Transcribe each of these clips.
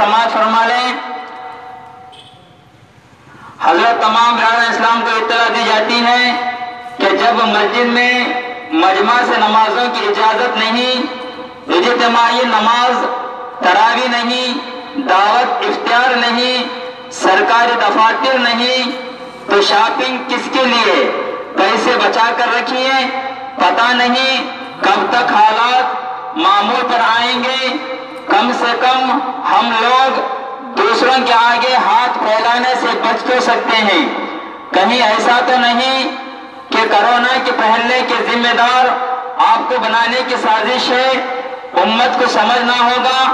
سماعت فرما لیں۔ حضرت تمام برادران اسلام کو اطلاع دی جاتی ہے کہ جب مسجد میں مجمع سے نمازوں کی اجازت نہیں، اجتماعی نماز، تراویح نہیں، دعوت افطار نہیں، سرکاری دفاتر نہیں، تو شاپنگ کس کے لیے؟ پیسے بچا کر رکھیے، پتہ نہیں کب تک حالات معمول پر آئیں گے۔ کم سے کم ہم لوگ دوسروں کے آگے ہاتھ پھیلانے سے بچ تو سکتے ہیں۔ کہیں ایسا تو نہیں کہ کرونا کے پھیلنے کے ذمہ دار آپ کو بنانے کی سازش ہے؟ امت کو سمجھنا ہوگا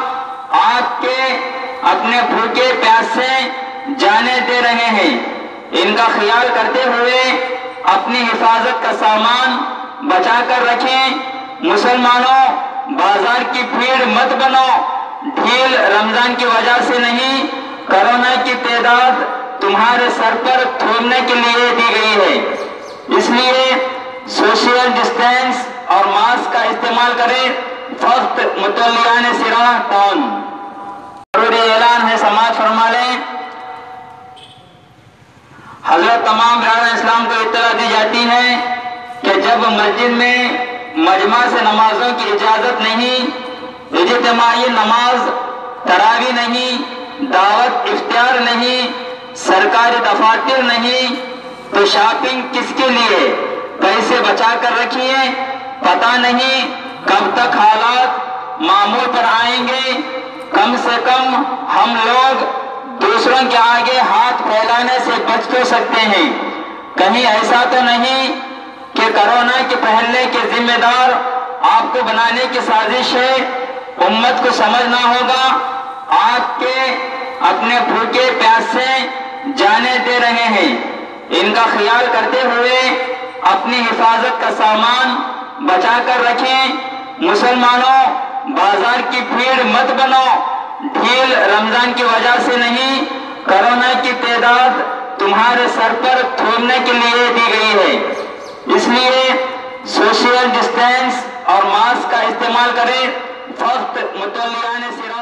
آپ کے اپنے بھوکے پیاسے جانے دے رہے ہیں، ان کا خیال کرتے ہوئے اپنی حفاظت کا سامان بچا کر رکھیں۔ مسلمانوں، بازار کی بھیڑ مت بنو، ڈھیل رمضان کی وجہ سے نہیں، کرونا کی تعداد تمہارے سر پر تھوڑنے کے لیے دی گئی ہے، اس لیے سوشل ڈسٹینس اور ماسک کا استعمال کریں۔ فقط متولیان سراہ ٹاؤن۔ ضروری اعلان ہے، سماعت فرما لیں۔ حضرت تمام برادران اسلام کو اطلاع دی جاتی ہے کہ جب مسجد میں مجمع سے نمازوں کی اجازت نہیں، اجتماعی نماز، تراویح نہیں، دعوت افطار نہیں، سرکاری دفاتر نہیں، تو شاپنگ کس کے لیے؟ پیسے بچا کر رکھیے، پتہ نہیں کب تک حالات معمول پر آئیں گے۔ کم سے کم ہم لوگ دوسروں کے آگے ہاتھ پھیلانے سے بچ تو سکتے ہیں۔ کہیں ایسا تو نہیں کہ کرونا کے پھیلنے کے ذمہ دار آپ کو بنانے کی سازش ہے؟ امت کو سمجھنا ہوگا آپ کے اپنے بھوکے پیاسے جانے دے رہے ہیں، ان کا خیال کرتے ہوئے اپنی حفاظت کا سامان بچا کر رکھیں۔ مسلمانوں، بازار کی بھیڑ مت بنو، ڈھیل رمضان کی وجہ سے نہیں، کرونا کی تعداد تمہارے سر پر تھوڑنے کے لیے دی گئی ہے، اس لیے سوشل ڈسٹینس اور ماسک کا استعمال کریں۔ فقط متولیان سراہ